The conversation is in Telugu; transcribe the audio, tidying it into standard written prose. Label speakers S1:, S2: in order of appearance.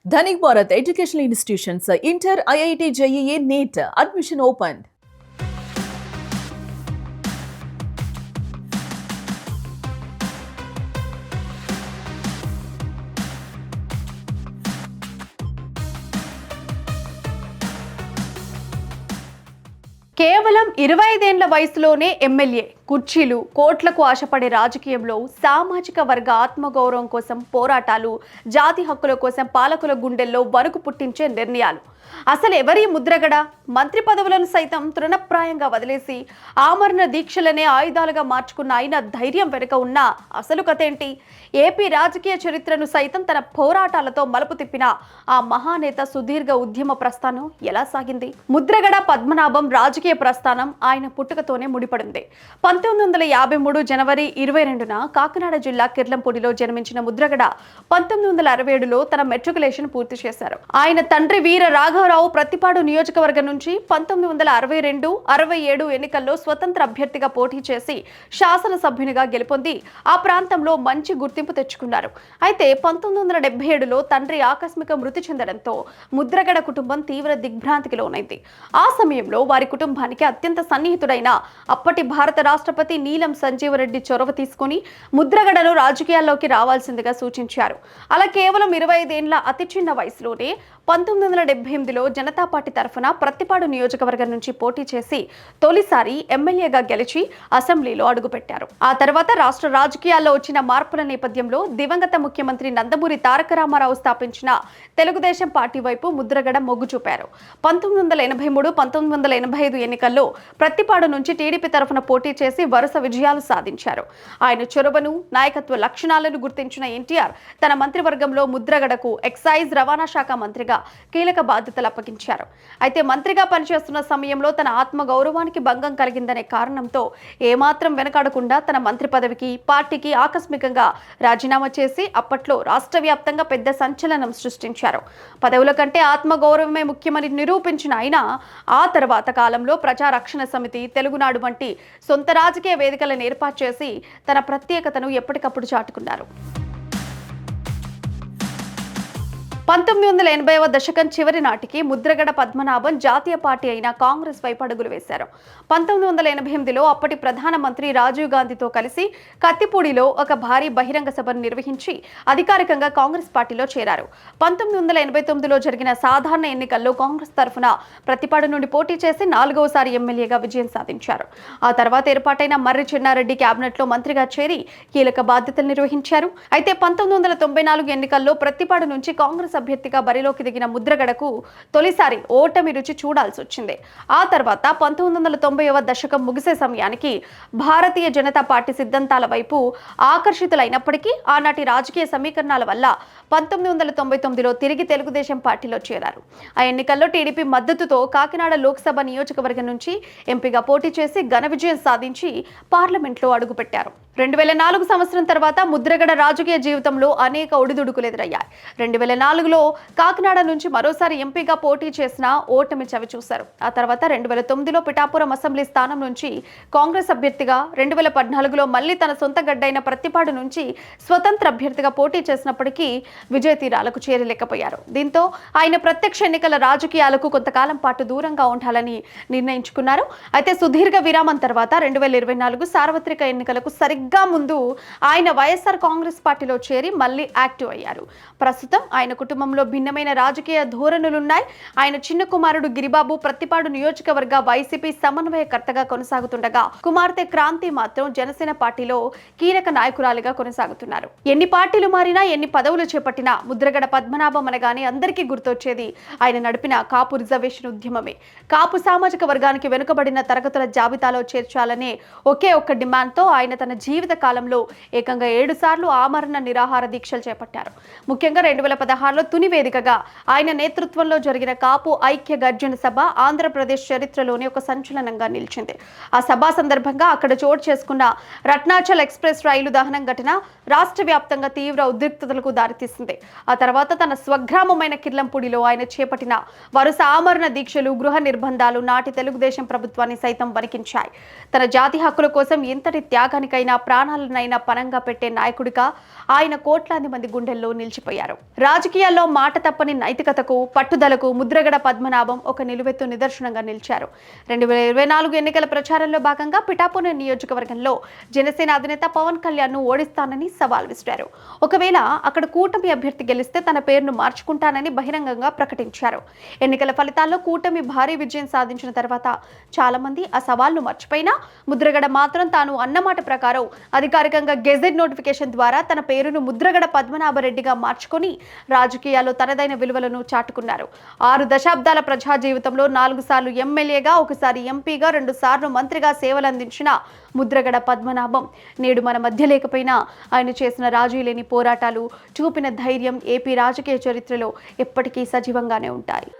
S1: Dhanik Bharat Educational Institutions, Inter, IIT, JEE, NEET, admission opened.
S2: కేవలం 25 ఏళ్ల వయసులోనే ఎమ్మెల్యే కుర్చీలు కోట్లకు ఆశపడే రాజకీయంలో సామాజిక వర్గ ఆత్మగౌరవం కోసం పోరాటాలు, జాతి హక్కుల కోసం పాలకుల గుండెల్లో వణుకు పుట్టించే నిర్ణయాలు. అసలు ఎవరి ముద్రగడ మంత్రి పదవులను సైతం తృణప్రాయంగా వదిలేసి ఆమరణ దీక్షలనే ఆయుధాలుగా మార్చుకున్న ఆయన ధైర్యం వెనుక ఉన్న అసలు కథేంటి? ఏపీ రాజకీయ చరిత్రను సైతం తన పోరాటాలతో మలుపు తిప్పిన ఆ మహానేత సుదీర్ఘ ఉద్యమ ప్రస్థానం ఎలా సాగింది? ముద్రగడ పద్మనాభం రాజకీయ ప్రస్థానం ఆయన పుట్టుకతోనే ముడిపడింది. 1953 జనవరి 22న కాకినాడ జిల్లా కిర్లంపూడిలో జన్మించిన ముద్రగడ 1967లో తన మెట్రికులేషన్ పూర్తి చేశారు. ఆయన తండ్రి వీర రాఘవరావు ప్రతిపాడు నియోజకవర్గం నుంచి 1962-67 ఎన్నికల్లో స్వతంత్ర అభ్యర్థిగా పోటీ చేసి శాసనసభ్యునిగా గెలుపొంది ఆ ప్రాంతంలో మంచి గుర్తింపు తెచ్చుకున్నారు. అయితే 1977లో తండ్రి ఆకస్మిక మృతి చెందడంతో ముద్రగడ కుటుంబం తీవ్ర దిగ్భ్రాంతికి లోనైంది. ఆ సమయంలో వారి కుటుంబానికి అత్యంత సన్నిహితుడైన అప్పటి భారత రాష్ట్రపతి నీలం సంజీవరెడ్డి చొరవ తీసుకుని ముద్రగడను రాజకీయాల్లోకి రావాల్సిందిగా సూచించారు. అలా కేవలం 25 ఏళ్ల అతి చిన్న వయసులోనే 1978లో జనతా పార్టీ తరఫున ప్రతిపాడు నియోజకవర్గం నుంచి పోటీ చేసి తొలిసారి ఎమ్మెల్యేగా గెలిచి అసెంబ్లీలో అడుగుపెట్టారు. ఆ తర్వాత రాష్ట్ర రాజకీయాల్లో వచ్చిన మార్పుల నేపథ్యంలో దివంగత ముఖ్యమంత్రి నందమూరి తారక రామారావు స్థాపించిన తెలుగుదేశం పార్టీ వైపు ముద్రగడ మొగ్గు చూపారు. 1983-1985 ఎన్నికల్లో ప్రతిపాడు నుంచి టీడీపీ తరఫున పోటీ చేసి వరుస విజయాలు సాధించారు. ఆయన చొరవను, నాయకత్వ లక్షణాలను గుర్తించిన ఎన్టీఆర్ తన మంత్రివర్గంలో ముద్రగడకు ఎక్సైజ్ రవాణా శాఖ మంత్రిగా కీలక బాధ్యతలు అప్పగించారు. అయితే మంత్రిగా పనిచేస్తున్న సమయంలో తన ఆత్మ గౌరవానికి భంగం కలిగిందనే కారణంతో ఏమాత్రం వెనకాడకుండా తన మంత్రి పదవికి, పార్టీకి ఆకస్మికంగా రాజీనామా చేసి అప్పట్లో రాష్ట్ర వ్యాప్తంగా పెద్ద సంచలనం సృష్టించారు. పదవుల కంటే ఆత్మ గౌరవమే ముఖ్యమని నిరూపించిన ఆయన ఆ తర్వాత కాలంలో ప్రజారక్షణ సమితి, తెలుగునాడు వంటి సొంత రాజకీయ వేదికలను ఏర్పాటు చేసి తన ప్రత్యేకతను ఎప్పటికప్పుడు చాటుకున్నారు. 1980వ దశకం చివరి నాటికి ముద్రగడ పద్మనాభం జాతీయ పార్టీ అయిన కాంగ్రెస్ వైపు అడుగులు వేశారు. 1988లో అప్పటి ప్రధానమంత్రి రాజీవ్ గాంధీతో కలిసి కత్తిపూడిలో ఒక భారీ బహిరంగ సభను నిర్వహించి అధికారికంగా కాంగ్రెస్ పార్టీలో చేరారు. 1989లో జరిగిన సాధారణ ఎన్నికల్లో కాంగ్రెస్ తరఫున ప్రతిపాడు నుండి పోటీ చేసి 4వసారి ఎమ్మెల్యేగా విజయం సాధించారు. ఆ తర్వాత ఏర్పాటైన మర్రి చెన్నారెడ్డి కేబినెట్లో మంత్రిగా చేరి కీలక బాధ్యతలు నిర్వహించారు. అయితే 1994 ఎన్నికల్లో ప్రతిపాడు నుంచి కాంగ్రెస్ అభ్యర్థిగా బరిలోకి దిగిన ముద్రగడకు తొలిసారి ఓటమి రుచి చూడాల్సి వచ్చింది. ఆ తర్వాత 1990వ దశకం ముగిసే సమయానికి భారతీయ జనతా పార్టీ సిద్ధాంతాల వైపు ఆకర్షితులైనప్పటికీ ఆనాటి రాజకీయ సమీకరణాల వల్ల 1999లో తిరిగి తెలుగుదేశం పార్టీలో చేరారు. ఆ ఎన్నికల్లో టీడీపీ మద్దతుతో కాకినాడ లోక్సభ నియోజకవర్గం నుంచి ఎంపీగా పోటీ చేసి ఘన విజయం సాధించి పార్లమెంట్లో అడుగుపెట్టారు. 2004 సంవత్సరం తర్వాత ముద్రగడ రాజకీయ జీవితంలో అనేక ఒడిదుడుకులు ఎదురయ్యాయి. 2004లో కాకినాడ నుంచి మరోసారి ఎంపీగా పోటీ చేసిన ఓటమి చవి చూశారు. ఆ తర్వాత 2009లో పిఠాపురం అసెంబ్లీ స్థానం నుంచి కాంగ్రెస్ అభ్యర్థిగా, 2014లో మళ్లీ తన సొంత గడ్డైన ప్రతిపాడు నుంచి స్వతంత్ర అభ్యర్థిగా పోటీ చేసినప్పటికీ విజయ తీరాలకు చేరలేకపోయారు. దీంతో ఆయన ప్రత్యక్ష ఎన్నికల రాజకీయాలకు కొంతకాలం పాటు దూరంగా ఉండాలని నిర్ణయించుకున్నారు. అయితే సుదీర్ఘ విరామం తర్వాత 2024 సార్వత్రిక ఎన్నికలకు సరిగ్గా ముందు ఆయన వైఎస్ఆర్ కాంగ్రెస్ పార్టీలో చేరి మళ్లీ యాక్టివ్ అయ్యారు. ప్రస్తుతం ఆయన కుటుంబంలో భిన్నమైన రాజకీయ ధోరణులున్నాయి. ఆయన చిన్న కుమారుడు గిరిబాబు ప్రతిపాడు నియోజకవర్గ వైసీపీ సమన్వయకర్తగా కొనసాగుతుండగా కుమార్తె క్రాంతి మాత్రం జనసేన పార్టీలో కీలక నాయకురాలిగా కొనసాగుతున్నారు. ఎన్ని పార్టీలు మారినా, ఎన్ని పదవులు చేపట్టినా ముద్రగడ పద్మనాభం అనగానే అందరికీ గుర్తొచ్చేది ఆయన నడిపిన కాపు రిజర్వేషన్ ఉద్యమమే. కాపు సామాజిక వర్గానికి వెనుకబడిన తరగతుల జాబితాలో చేర్చాలనే ఒకే ఒక్క డిమాండ్తో ఆయన తన జీవిత కాలంలో ఏకంగా 7 సార్లు ఆమరణ నిరాహార దీక్షలు చేపట్టారు. ముఖ్యంగా 2016లో తుని వేదికగా ఆయన నేతృత్వంలో జరిగిన కాపు ఐక్య గర్జన సభ ఆంధ్రప్రదేశ్ చరిత్రలోని ఒక సంచలనంగా నిలిచింది. ఆ సభ సందర్భంగా అక్కడ చోటు చేసుకున్న రత్నాచల్ ఎక్స్ప్రెస్ రైలు దహనం ఘటన రాష్ట్ర వ్యాప్తంగా తీవ్ర ఉద్రిక్తతలకు దారితీసింది. ఆ తర్వాత తన స్వగ్రామమైన కిర్లంపూడిలో ఆయన చేపట్టిన వరుస ఆమరణ దీక్షలు, గృహ నిర్బంధాలు నాటి తెలుగుదేశం ప్రభుత్వాన్ని సైతం వణికించాయి. తన జాతి హక్కుల కోసం ఎంతటి త్యాగానికైనా ప్రాణాలనైనా పణంగా పెట్టే నాయకుడిగా ఆయన కోట్లాది మంది గుండెల్లో నిలిచిపోయారు. రాజకీయాల్లో మాట తప్పని నైతికతకు, పట్టుదలకు ముద్రగడ పద్మనాభం ఒక నిలువెత్తు నిదర్శనంగా నిలిచారు. 2024 ఎన్నికల ప్రచారంలో భాగంగా పిఠాపురం నియోజకవర్గంలో జనసేన అధినేత పవన్ కళ్యాణ్ ను ఓడిస్తానని సవాల్ విసిరారు. ఒకవేళ అక్కడ కూటమి అభ్యర్థి గెలిస్తే తన పేరును మార్చుకుంటానని బహిరంగంగా ప్రకటించారు. ఎన్నికల ఫలితాల్లో కూటమి భారీ విజయం సాధించిన తర్వాత చాలా మంది ఆ సవాల్ను మర్చిపోయినా ముద్రగడ మాత్రం తాను అన్నమాట ప్రకారం అధికారికంగా గెజెట్ నోటిఫికేషన్ ద్వారా తన పేరును ముద్రగడ పద్మనాభరెడ్డిగా మార్చుకొని రాజకీయాల్లో తనదైన విలువలను చాటుకున్నారు. 6 దశాబ్దాల ప్రజా జీవితంలో 4 సార్లు ఎమ్మెల్యేగా, 1 సారి ఎంపీగా, 2 సార్లు మంత్రిగా సేవలందించిన ముద్రగడ పద్మనాభం నేడు మన మధ్య లేకపోయినా ఆయన చేసిన రాజీ లేని పోరాటాలు, చూపిన ధైర్యం ఏపీ రాజకీయ చరిత్రలో ఎప్పటికీ సజీవంగానే ఉంటాయి.